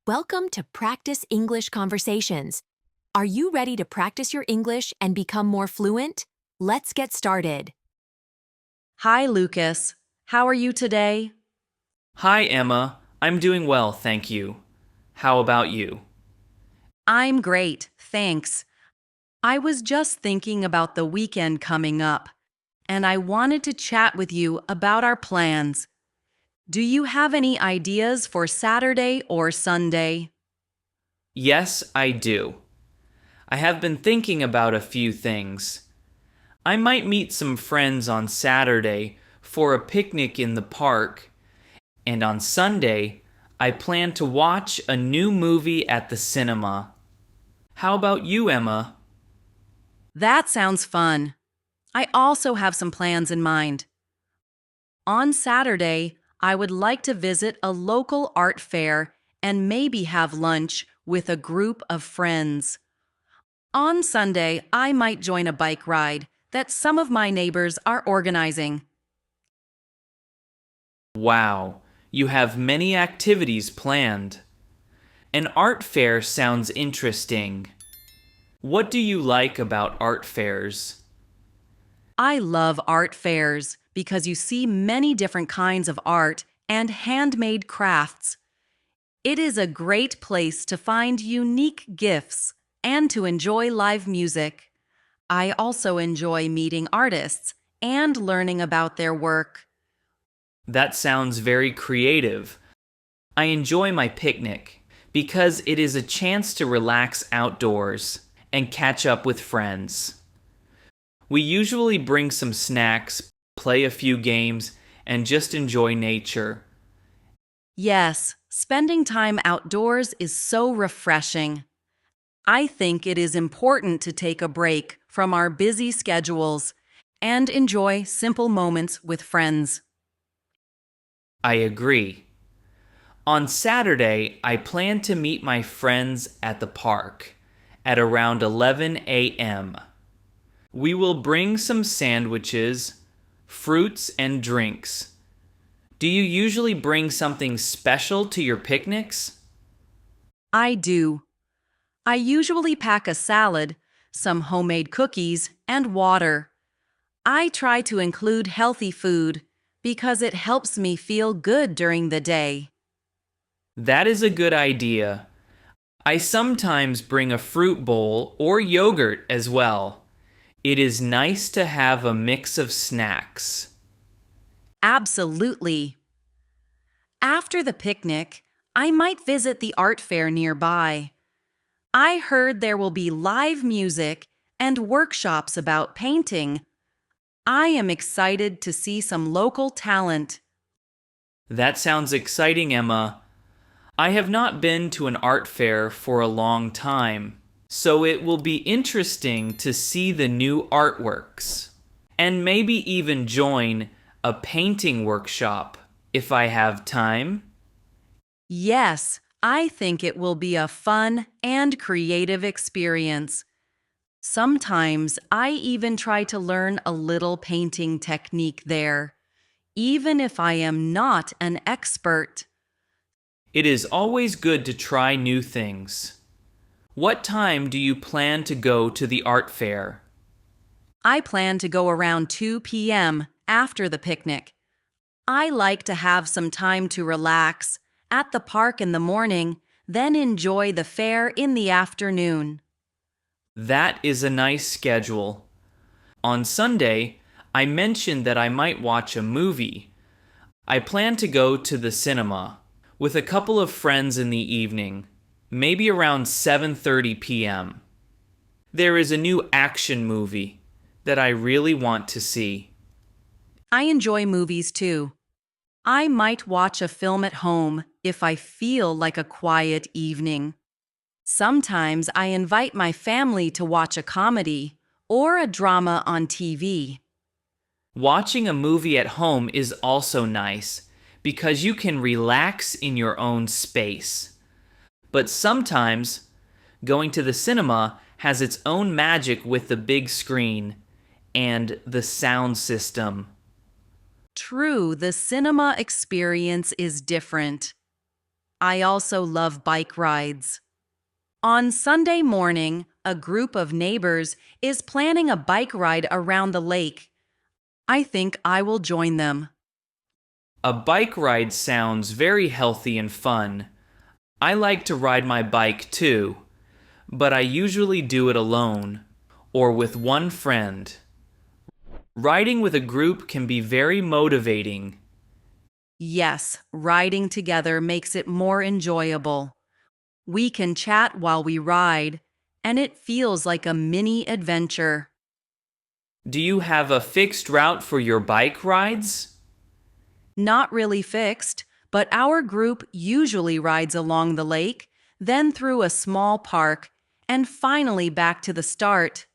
Welcome to Practice English Conversations. Are you ready to practice your English and become more fluent? Let's get started. Hi, Lucas. How are you today? Hi, Emma. I'm doing well, thank you. How about you? I'm great, thanks. I was just thinking about the weekend coming up, and I wanted to chat with you about our plans. Do you have any ideas for Saturday or Sunday? Yes, I do. I have been thinking about a few things. I might meet some friends on Saturday for a picnic in the park, and on Sunday, I plan to watch a new movie at the cinema. How about you, Emma? That sounds fun. I also have some plans in mind. On Saturday, I would like to visit a local art fair and maybe have lunch with a group of friends. On Sunday, I might join a bike ride that some of my neighbors are organizing. Wow, you have many activities planned. An art fair sounds interesting. What do you like about art fairs? I love art fairs because you see many different kinds of art and handmade crafts. It is a great place to find unique gifts and to enjoy live music. I also enjoy meeting artists and learning about their work. That sounds very creative. I enjoy my picnic because it is a chance to relax outdoors and catch up with friends. We usually bring some snacks, play a few games, and just enjoy nature. Yes, spending time outdoors is so refreshing. I think it is important to take a break from our busy schedules and enjoy simple moments with friends. I agree. On Saturday, I plan to meet my friends at the park at around 11 a.m. We will bring some sandwiches, fruits, and drinks. Do you usually bring something special to your picnics? I do. I usually pack a salad, some homemade cookies, and water. I try to include healthy food because it helps me feel good during the day. That is a good idea. I sometimes bring a fruit bowl or yogurt as well. It is nice to have a mix of snacks. Absolutely. After the picnic, I might visit the art fair nearby. I heard there will be live music and workshops about painting. I am excited to see some local talent. That sounds exciting, Emma. I have not been to an art fair for a long time, so it will be interesting to see the new artworks and maybe even join a painting workshop if I have time. Yes, I think it will be a fun and creative experience. Sometimes I even try to learn a little painting technique there, even if I am not an expert. It is always good to try new things. What time do you plan to go to the art fair? I plan to go around 2 p.m. after the picnic. I like to have some time to relax at the park in the morning, then enjoy the fair in the afternoon. That is a nice schedule. On Sunday, I mentioned that I might watch a movie. I plan to go to the cinema with a couple of friends in the evening, maybe around 7:30 p.m. There is a new action movie that I really want to see. I enjoy movies too. I might watch a film at home if I feel like a quiet evening. Sometimes I invite my family to watch a comedy or a drama on TV. Watching a movie at home is also nice because you can relax in your own space. But sometimes, going to the cinema has its own magic with the big screen and the sound system. True, the cinema experience is different. I also love bike rides. On Sunday morning, a group of neighbors is planning a bike ride around the lake. I think I will join them. A bike ride sounds very healthy and fun. I like to ride my bike too, but I usually do it alone or with one friend. Riding with a group can be very motivating. Yes, riding together makes it more enjoyable. We can chat while we ride, and it feels like a mini adventure. Do you have a fixed route for your bike rides? Not really fixed, but our group usually rides along the lake, then through a small park, and finally back to the start.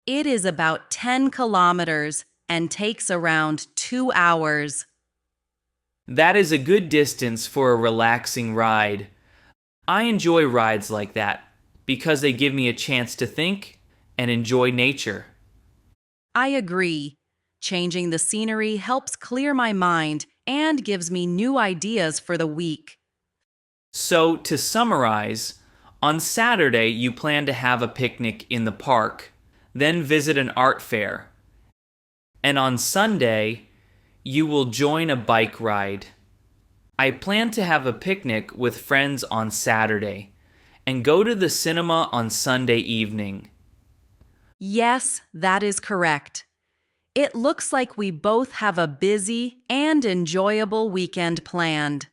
It is about 10 kilometers and takes around 2 hours. That is a good distance for a relaxing ride. I enjoy rides like that because they give me a chance to think and enjoy nature. I agree. Changing the scenery helps clear my mind and gives me new ideas for the week. So, to summarize, on Saturday you plan to have a picnic in the park, then visit an art fair. And on Sunday, you will join a bike ride. I plan to have a picnic with friends on Saturday and go to the cinema on Sunday evening. Yes, that is correct. It looks like we both have a busy and enjoyable weekend planned.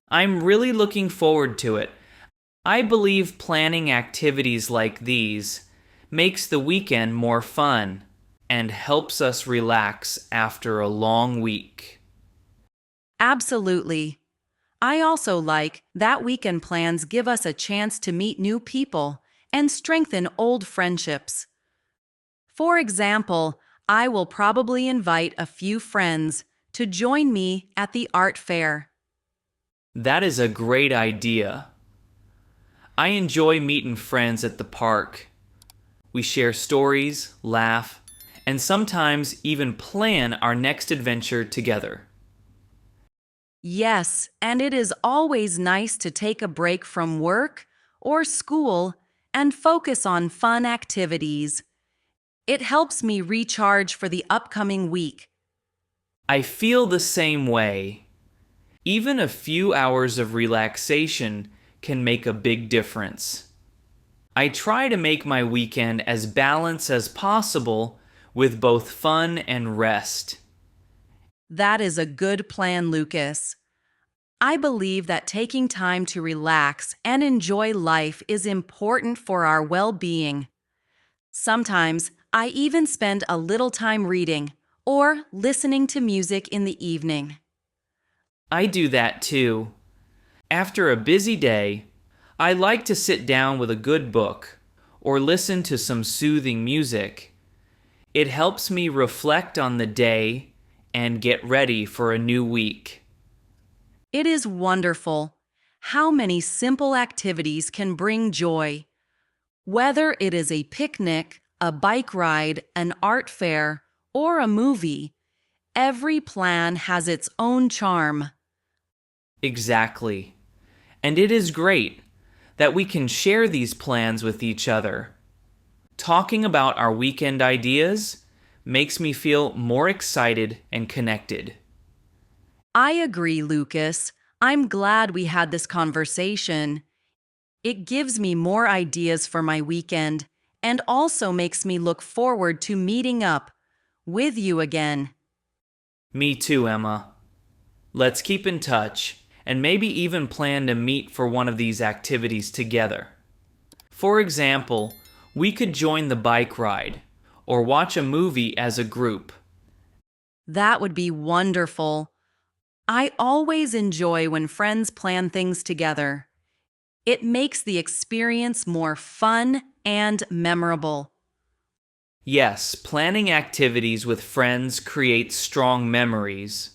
I'm really looking forward to it. I believe planning activities like these makes the weekend more fun and helps us relax after a long week. Absolutely. I also like that weekend plans give us a chance to meet new people and strengthen old friendships. For example, I will probably invite a few friends to join me at the art fair. That is a great idea. I enjoy meeting friends at the park. We share stories, laugh, and sometimes even plan our next adventure together. Yes, and it is always nice to take a break from work or school and focus on fun activities. It helps me recharge for the upcoming week. I feel the same way. Even a few hours of relaxation can make a big difference. I try to make my weekend as balanced as possible with both fun and rest. That is a good plan, Lucas. I believe that taking time to relax and enjoy life is important for our well-being. Sometimes I even spend a little time reading or listening to music in the evening. I do that too. After a busy day, I like to sit down with a good book or listen to some soothing music. It helps me reflect on the day and get ready for a new week. It is wonderful how many simple activities can bring joy. Whether it is a picnic, a bike ride, an art fair, or a movie, every plan has its own charm. Exactly. And it is great that we can share these plans with each other. Talking about our weekend ideas makes me feel more excited and connected. I agree, Lucas. I'm glad we had this conversation. It gives me more ideas for my weekend and also makes me look forward to meeting up with you again. Me too, Emma. Let's keep in touch and maybe even plan to meet for one of these activities together. For example, we could join the bike ride or watch a movie as a group. That would be wonderful. I always enjoy when friends plan things together. It makes the experience more fun and memorable. Yes, planning activities with friends creates strong memories.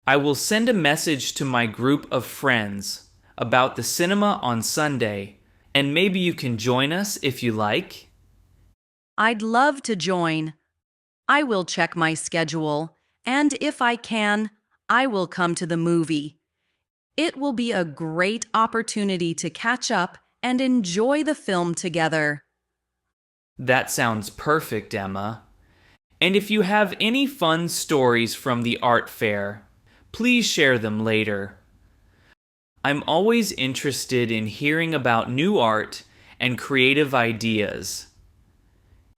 I will send a message to my group of friends about the cinema on Sunday, and maybe you can join us if you like. I'd love to join. I will check my schedule, and if I can, I will come to the movie. It will be a great opportunity to catch up and enjoy the film together. That sounds perfect, Emma. And if you have any fun stories from the art fair, please share them later. I'm always interested in hearing about new art and creative ideas.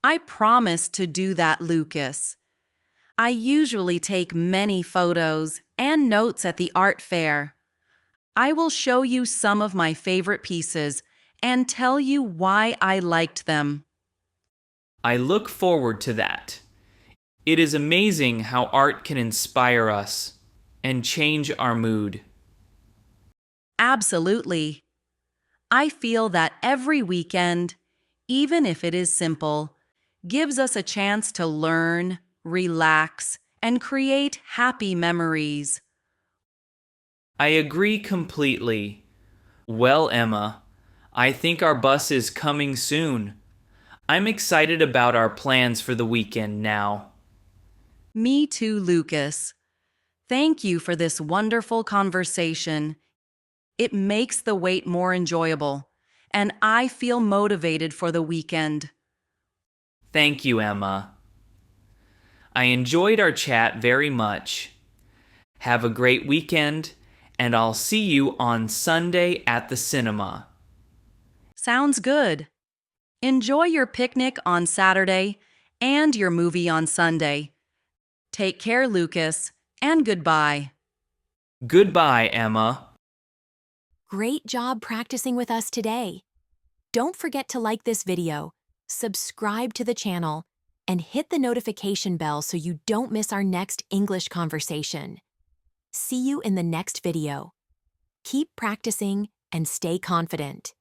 I promise to do that, Lucas. I usually take many photos and notes at the art fair. I will show you some of my favorite pieces and tell you why I liked them. I look forward to that. It is amazing how art can inspire us and change our mood. Absolutely. I feel that every weekend, even if it is simple, gives us a chance to learn, relax, and create happy memories. I agree completely. Well, Emma, I think our bus is coming soon. I'm excited about our plans for the weekend now. Me too, Lucas. Thank you for this wonderful conversation. It makes the wait more enjoyable, and I feel motivated for the weekend. Thank you, Emma. I enjoyed our chat very much. Have a great weekend, and I'll see you on Sunday at the cinema. Sounds good. Enjoy your picnic on Saturday and your movie on Sunday. Take care, Lucas, and goodbye. Goodbye, Emma. Great job practicing with us today. Don't forget to like this video, subscribe to the channel, and hit the notification bell so you don't miss our next English conversation. See you in the next video. Keep practicing and stay confident.